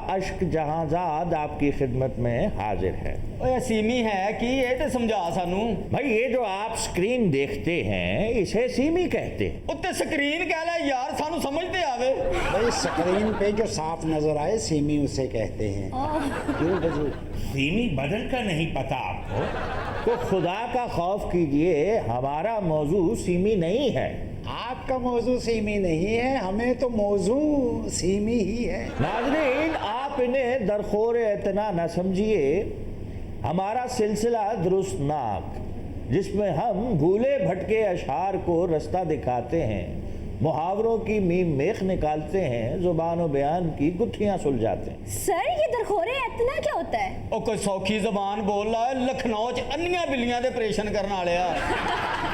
اشک جہانزاد آپ کی خدمت میں حاضر ہے۔ اوے سیمی ہے کہ یہ تے سمجھا سانو۔ بھائی یہ جو آپ سکرین دیکھتے ہیں اسے سیمی کہتے ہیں۔ اتے سکرین کہہ لے یار، سانو سمجھتے آوے۔ بھائی سکرین پہ جو صاف نظر آئے سیمی اسے کہتے ہیں۔ کیوں حضور؟ سیمی بدل کا نہیں پتا آپ کو؟ تو خدا کا خوف کیجئے، ہمارا موضوع سیمی نہیں ہے۔ آپ کا موضوع سیمی نہیں ہے، ہمیں تو موضوع سیمی ہی ہے۔ ناظرین آپ انہیں درخور اعتنا نہ سمجھیے، ہمارا سلسلہ درست ناک جس میں ہم بھولے بھٹکے اشعار کو رستہ دکھاتے ہیں، محاوروں کی میم میخ نکالتے ہیں، زبان و بیان کی گتھیاں سلجھاتے ہیں۔ سر یہ درخور اتنا کیا ہوتا ہے؟ او کوئی سوکھی زبان بول رہا ہے، لکھنؤ چ انیاں بلیاں دے پریشن کرنا لیا۔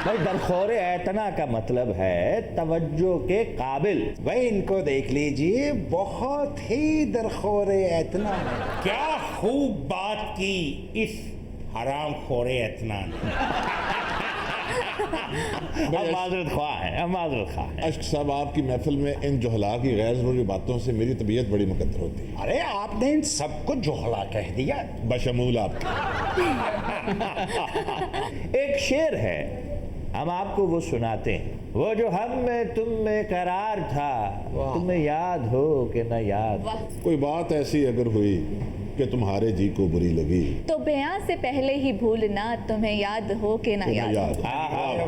بھائی درخور اعتنا کا مطلب ہے توجہ کے قابل۔ بھائی ان کو دیکھ لیجئے، بہت ہی درخور اعتنا ہے۔ کیا خوب بات کی اس حرام خور اتنا نے۔ ہم معذرت خواہ ہیں، ہم معذرت خواہ ہیں۔ اشک صاحب آپ کی محفل میں ان جہلا کی غیر ضروری باتوں سے میری طبیعت بڑی مقدر ہوتی ہے، ارے آپ نے ان سب کو جوہلا کہہ دیا۔ بشمول آپ کی۔ ایک شعر ہے، ہم آپ کو وہ سناتے ہیں۔ وہ جو ہم میں تم میں قرار تھا، تمہیں یاد ہو کہ نہ یاد۔ کوئی بات ایسی اگر ہوئی کہ تمہارے جی کو بری لگی تو بیاں سے پہلے ہی بھولنا، تمہیں یاد ہو کہ نہ یاد ہو۔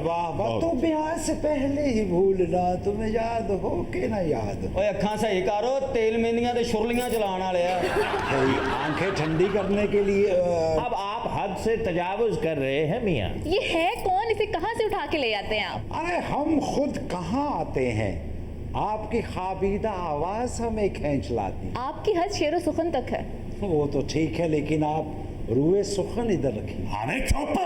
واہ واہ، تو بیاہ سے پہلے ہی بھولنا، تمہیں یاد ہو کہ نہ یاد ہو۔ اوے اکھاں صحیح کرو، تیل مہندیاں تے شرلیاں چلان والے آ۔ آنکھیں ٹھنڈی کرنے کے لیے اب آپ حد سے تجاوز کر رہے ہیں میاں۔ یہ ہے کون؟ اسے کہاں سے اٹھا کے لے آتے ہیں آپ؟ ارے ہم خود کہاں آتے ہیں، آپ کی خوابیدہ آواز ہمیں کھینچ لاتی۔ آپ کی حد شعر و سخن تک ہے۔ وہ تو ٹھیک ہے، لیکن آپ روئے سخن ادھر رکھیے۔ ارے چپ!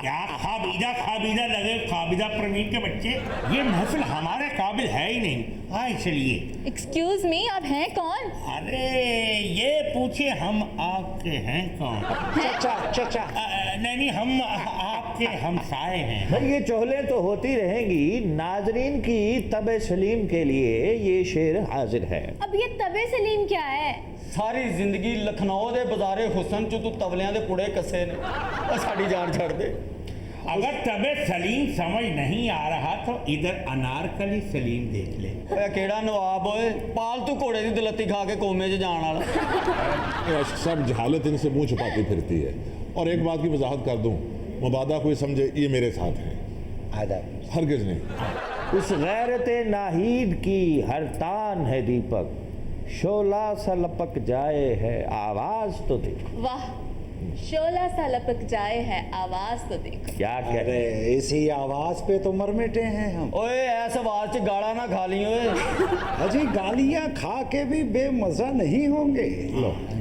کیا خوابیدہ لگے، خوابیدہ پروین کے بچے، یہ محفل ہمارے قابل ہے ہی نہیں۔ آئے چلیے۔ ایکسکیوز می، آپ ہیں کون؟ ارے یہ پوچھے ہم آپ کے ہیں کون؟ چچا چچا، نہیں ہم آپ کے ہمسائے ہیں۔ بھئی یہ چہلیں تو ہوتی رہیں گی، ناظرین کی طبع سلیم کے لیے یہ شعر حاضر ہے۔ اب یہ طبع سلیم کیا ہے؟ ساری زندگی لکھنؤ دے بازار حسن چ تو تولیاں دے پڑے کسے نے، او ساڈی جان چھڑ دے۔ اگر طب سلیم سمجھ نہیں آ رہا تو ادھر انارکلی سلیم دیکھ لے۔ اے کیڑا نواب ہوئے، پالتو گھوڑے دی دلتی کھا کے کومے چ جان والا۔ اشک صاحب جہالت ان سے منہ چھپاتی پھرتی ہے۔ اور ایک بات کی وضاحت کر دوں، مبادہ کوئی سمجھے یہ میرے ساتھ ہے، آداب۔ ہرگز نہیں۔ اس غیرت ناہید کی ہر تان ہے دیپک، شعلہ سا لپک جائے ہے آواز تو دیکھو۔ واہ، شعلہ سا لپک جائے ہے آواز تو دیکھو۔ کیا کہہ ارے اسی آواز پہ تو مر مٹے ہیں ہم۔ اوے ایس آواز چ گالا نہ کھا لی اوئے۔ اجی گالیاں کھا کے بھی بے مزہ نہیں ہوں گے۔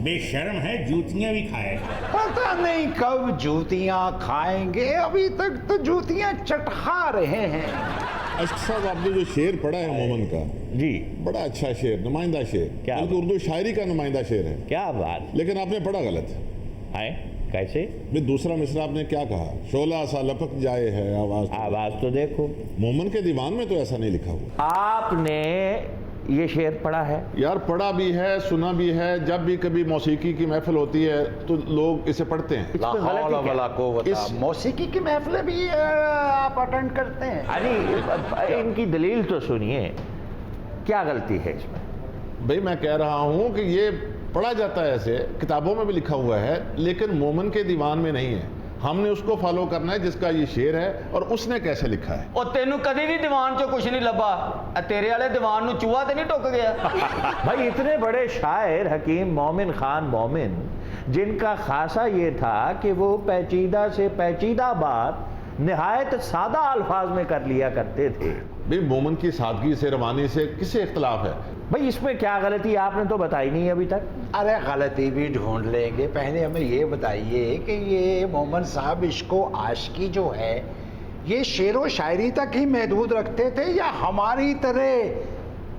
بے شرم ہے، جوتیاں بھی کھائے۔ پتہ نہیں کب جوتیاں کھائیں گے، ابھی تک تو جوتیاں چٹخا رہے ہیں۔ اشک صاحب آپ نے جو شعر پڑھا ہے مومن کا، جی بڑا اچھا شعر، نمائندہ شعر، کیا بلکہ اردو شاعری کا نمائندہ شعر ہے، کیا بات لیکن آپ نے پڑھا غلط۔ ہے، کیسے؟ دوسرا مصرع آپ نے کیا کہا؟ شعلہ سا لپک جائے ہے آواز تو دیکھو۔ مومن کے دیوان میں تو ایسا نہیں لکھا ہوا۔ آپ نے یہ شعر پڑھا ہے؟ یار پڑھا بھی ہے، سنا بھی ہے، جب بھی کبھی موسیقی کی محفل ہوتی ہے تو لوگ اسے پڑھتے ہیں۔ لا حول ولا قوت۔ موسیقی کی محفلیں بھی آپ اٹینڈ کرتے ہیں؟ ارے ان کی دلیل تو سنیے، کیا غلطی ہے اس میں؟ بھئی میں کہہ رہا ہوں کہ یہ پڑھا جاتا ہے، ایسے کتابوں میں بھی لکھا ہوا ہے، لیکن مومن کے دیوان میں نہیں ہے۔ ہم نے اس کو فالو کرنا ہے جس کا یہ شعر ہے اور اس نے کیسے لکھا ہے۔ او تینوں کدی بھی دیوان چ کچھ نہیں لبا، تیرے والے دیوان نو چوہا تے نہیں ٹک گیا؟ بھائی اتنے بڑے شاعر حکیم مومن خان مومن، جن کا خاصہ یہ تھا کہ وہ پیچیدہ سے پیچیدہ بات نہایت سادہ الفاظ میں کر لیا کرتے تھے۔ بھئی مومن کی سادگی سے، روانی سے کسے اختلاف ہے؟ بھئی اس میں کیا غلطی آپ نے تو بتائی نہیں ابھی تک۔ ارے غلطی بھی ڈھونڈ لیں گے، پہلے ہمیں یہ بتائیے کہ یہ مومن صاحب عشق و عاشقی جو ہے یہ شعر و شاعری تک ہی محدود رکھتے تھے یا ہماری طرح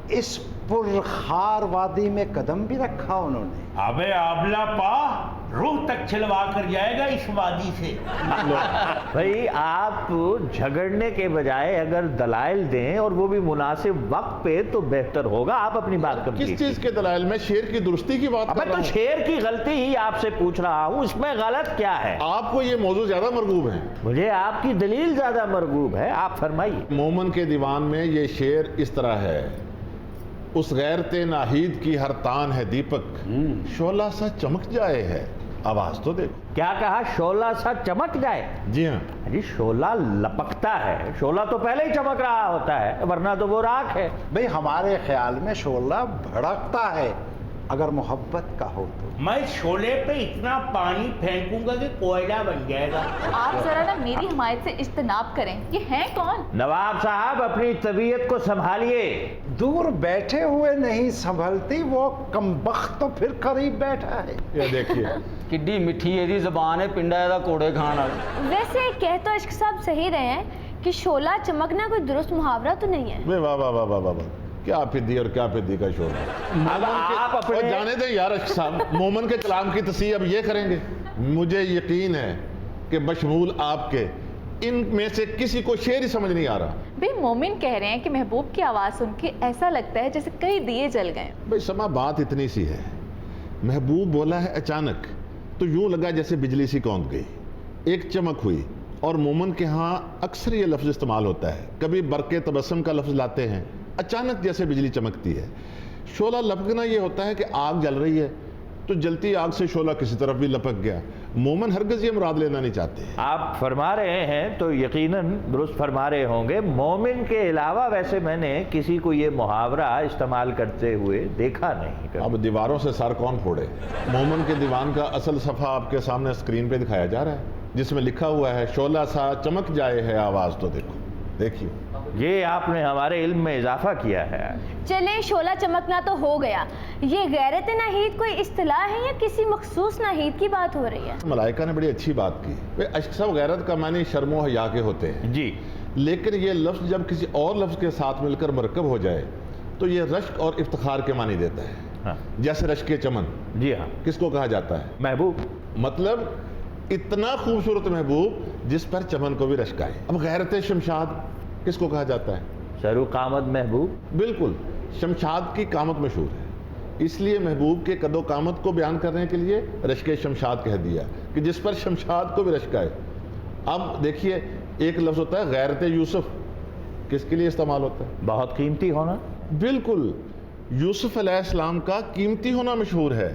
اس पुरखार वादी में कदम भी रखा उन्होंने। अबे आबला पा, रूह तक छिलवा कर जाएगा इस वादी से। भाई आप झगड़ने के बजाय अगर दलाइल दें और वो भी मुनासिब वक्त पे तो बेहतर होगा। आप अपनी बात कर किस चीज के दलाइल में? शेर की दुरुस्ती की बात कर अबे रहा तो हूं। शेर की गलती ही आपसे पूछ रहा हूँ, इसमें गलत क्या है? आपको ये मौजूद ज्यादा मरगूब है। मुझे आपकी दलील ज्यादा मरगूब है, आप फरमाइए। मोमन के दीवान में ये शेर इस तरह है, उस गैरते नाहीद की हर तान है दीपक, शोला सा चमक जाए है। आवाज तो देखो। क्या कहा? शोला सा चमक जाए? जी हाँ। अरे शोला लपकता है, शोला तो पहले ही चमक रहा होता है, वरना तो वो राख है। भाई हमारे ख्याल में शोला भड़कता है अगर मोहब्बत का हो तो। मैं शोले पे इतना पानी फेंकूंगा कि कोयला बन जाएगा। आप जरा ना मेरी हिमायत से इज्तनाब करें। ये हैं कौन? नवाब साहब अपनी तबीयत को संभालिए। दूर बैठे हुए नहीं संभलती, वो कमबख्त तो फिर करीब बैठा है। ये देखिए किड्डी मिठी एदी ज़बान है, पिंडा एदा कोड़े खान वाली। वैसे कह तो इश्क साहब सही रहे हैं कि शोला चमकना कोई दुरुस्त मुहावरा तो नहीं है। वाह वाह वाह वाह वाह, क्या फिद्दी और क्या फिद्दी का शोर। अब आप और अपने जाने दें यार अश्क साहब, मोमन के कलाम की तस्सीह अब ये करेंगे। मुझे यकीन है कि बशमूल आपके इनमें से किसी को शेर ही समझ नहीं आ रहा। भाई मोमिन कह रहे हैं कि महबूब की आवाज़ सुन के ऐसा लगता है जैसे कई दिए जल गए। भाई समा बात इतनी सी है, महबूब बोला है अचानक तो यूं लगा जैसे बिजली सी कौंध गई, एक चमक हुई। और मोमन के यहाँ अक्सर ये लफ्ज़ इस्तेमाल होता है, कभी बरके तबस्सुम का लफ्ज़ लाते हैं, अचानक जैसे बिजली चमकती है। शोला लपकना ये होता है कि आग जल रही है तो जलती आग से शोला किसी तरफ भी लपक गया। मोमन हरगिज़ ये मुराद लेना नहीं चाहते। आप फरमा रहे हैं तो यकीनन दुरुस्त फरमा रहे होंगे। मोमिन के अलावा वैसे मैंने किसी को ये मुहावरा इस्तेमाल करते हुए देखा नहीं कभी। अब दीवारों से सर कौन फोड़े। मोमन के दीवान का असल सफ़ा आपके सामने स्क्रीन पे दिखाया जा रहा है, जिसमें लिखा हुआ है शोला सा चमक जाए है आवाज़ तो देखो। देखिए ये आपने हमारे इल्म में इजाफा किया है। चले शोला चमकना तो हो गया, ये गैरत नाहीद कोई इस्तिलाह है या किसी मखसूस नाहीद की बात हो रही है? मलाइका ने बड़ी अच्छी बात की। अश्क साहब, गैरत का मानी शर्मो हया के होते हैं जी, लेकिन ये लफ्ज़ जब किसी और लफ्ज़ के साथ मिलकर मरकब हो जाए तो ये रश्क और इफ्तिखार के मानी देता है। हाँ। जैसे रश्क चमन जी हाँ, किसको कहा जाता है? महबूब। मतलब इतना खूबसूरत महबूब जिस पर चमन को भी रश्क आए। अब गैरत शमशाद किसको कहा जाता है? शरू कामत महबूब। बिल्कुल, शमशाद की कामत मशहूर है, इसलिए महबूब के कदो कामत को बयान करने के लिए रश्क शमशाद कह दिया कि जिस पर शमशाद को भी रश्क आए। अब देखिए एक लफ्ज़ होता है गैरत यूसुफ, किसके लिए इस्तेमाल होता है? बहुत कीमती होना। बिल्कुल, यूसुफ अलैहिस्सलाम का कीमती होना मशहूर है।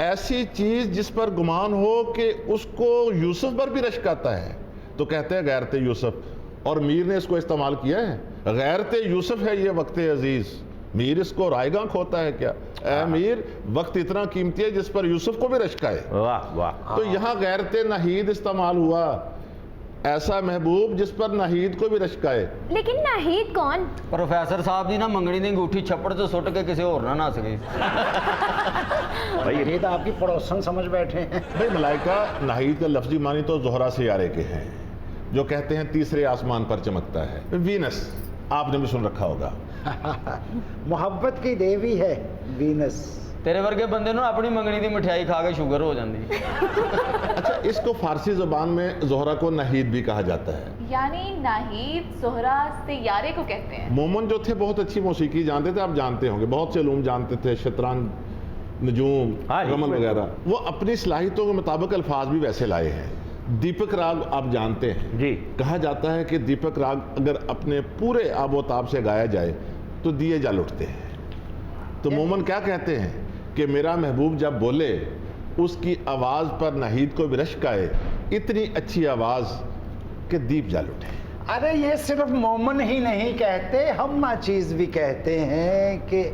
ऐसी चीज़ जिस पर गुमान हो कि उसको यूसुफ पर भी रश्क आता है तो कहते हैं गैरत यूसुफ। और मीर ने इसको इस्तेमाल किया है, गैरत यूसुफ है ये वक्त अजीज़। मीर इसको रायगांक होता है क्या? ऐ मीर, वक्त इतना कीमती है जिस पर यूसुफ को भी रश्क आए। वाह वाह। तो यहाँ गैरत नाहीद इस्तेमाल हुआ, ऐसा महबूब जिस पर नाहीद को भी रश्क आए। लेकिन नाहीद कौन? प्रोफेसर साहब दी ना मंगनी दी अंगूठी छप्पड़ से सुट के किसी और ना सके। भाई ये तो आपकी पड़ोसन समझ बैठे हैं। भाई मलाइका नाहीद का लफ्जी मानी तो ज़ोहरा सियारे के हैं, जो कहते हैं तीसरे आसमान पर चमकता है। वीनस आपने भी सुन रखा होगा। मोहब्बत की देवी है वीनस। तेरे वर्गे बंदे नु अपनी मंगनी दी मिठाई खा के शुगर हो जाती। अच्छा, इसको फारसी ज़बान में ज़ोहरा को नाहीद भी कहा जाता है। यानी नाहीद जोहरा सैयारे को कहते हैं। मोमन जो थे बहुत अच्छी मौसीकी जानते थे, आप जानते होंगे, बहुत से उलूम जानते थे, शतरंज, नजूम, हाँ, रमल वगैरह। वो अपनी सलाहियतों के मुताबिक अल्फाज भी वैसे लाए हैं। दीपक राग आप जानते हैं जी। कहा जाता है कि दीपक राग अगर अपने पूरे आबोताब से गाया जाए तो दिए जल उठते हैं। तो मोमन क्या कहते हैं कि मेरा महबूब जब बोले उसकी आवाज़ पर नाहीद को भी रश्क आए, इतनी अच्छी आवाज़ कि दीप जल उठे। अरे ये सिर्फ मोमन ही नहीं कहते, हम नाचीज भी कहते हैं कि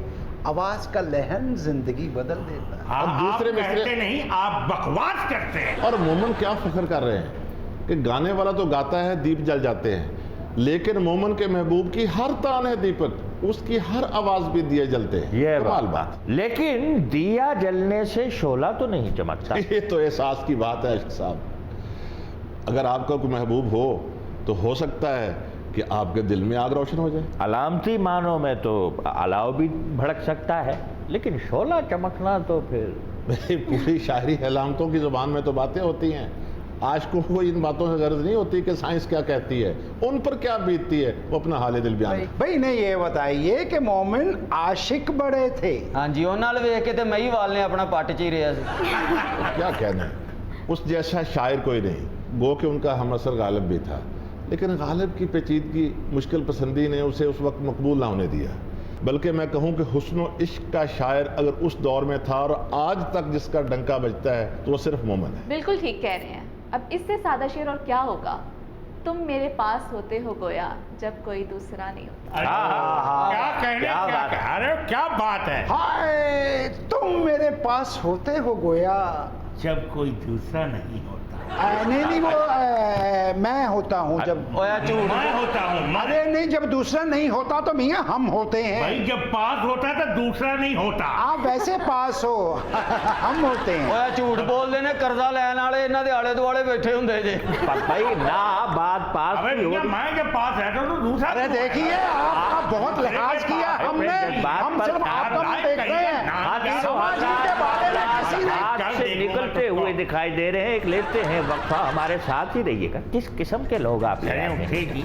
आवाज का लहन जिंदगी बदल देता है। अब दूसरे आप मिसरे- कहते नहीं, आप बकवास करते हैं। और मोमन क्या फख्र कर रहे हैं कि गाने वाला तो गाता है दीप जल जाते हैं, लेकिन मोमन के महबूब की हर तान है दीपक, उसकी हर आवाज भी दिए जलते हैं। ये कमाल बात। लेकिन दिया जलने से शोला तो नहीं चमकता। ये तो एहसास की बात है अश्क साहब। अगर आपका कोई महबूब हो तो हो सकता है कि आपके दिल में आग रोशन हो जाए। अलामती मानों में तो अलाव भी भड़क सकता है, लेकिन शोला चमकना तो फिर पूरी शायरी अलामतों की ज़ुबान में तो बातें होती हैं। आशिकों को इन बातों से गर्ज नहीं होती कि साइंस क्या कहती है, उन पर क्या बीतती है, वो अपना हाल दिल बयान करते हैं। भाई ने ये बताइए कि मोमिन आशिक बड़े थे। ਹਾਂਜੀ ਉਹਨਾਂ ਨਾਲ ਵੇਖ ਕੇ ਤੇ ਮੈਂ ਹੀ ਵਾਲ ਨੇ ਆਪਣਾ ਪੱਟ ਚ ਹੀ ਰਿਹਾ ਸੀ। क्या कहना है, उस जैसा शायर कोई नहीं, गो कि उनका हमअसर गालिब भी था, लेकिन गालिब की पेचीदगी मुश्किल पसंदी ने उसे उस वक्त मकबूल ना होने दिया। बल्कि मैं कहूँ कि हुस्न व इश्क का शायर अगर उस दौर में था और आज तक जिसका डंका बजता है तो वो सिर्फ मोमन है। बिल्कुल ठीक कह रहे हैं। अब इससे सादा शेर और क्या होगा। तुम मेरे पास होते हो गोया जब कोई दूसरा नहीं होता। क्या कहने, क्या कह रहे हो, क्या बात है। हाय तुम मेरे पास होते हो गोया। जब कोई दूसरा नहीं होता। नहीं वो मैं होता हूँ जब। ओया झूठ मैं होता हूँ। अरे नहीं, जब दूसरा नहीं होता तो मियाँ हम होते हैं। भाई जब पास होता है तो दूसरा नहीं होता। आप वैसे पास हो हम होते हैं। ओया झूठ बोलਦੇ ਨੇ ਕਰਜ਼ਾ ਲੈਣ ਵਾਲੇ ਇਹਨਾਂ ਦੇ ਆਲੇ ਦੁਆਲੇ ਬੈਠੇ ਹੁੰਦੇ ਜੇ। भाई ना बात पास अबे की भैया होती। मैं जब पास रहता हूँ तो दूसरा अरे देखिए आपका बहुत लिहाज किया हमने, हम सिर्फ आपका मुंह देख रहे हैं। समाज के बारे में किसी ने हाथ से निकलते हुए दिखाई दे रहे हैं। एक लेते हैं वक्फा, हमारे साथ ही रहिएगा। किस किस्म के लोग आप हैं? जी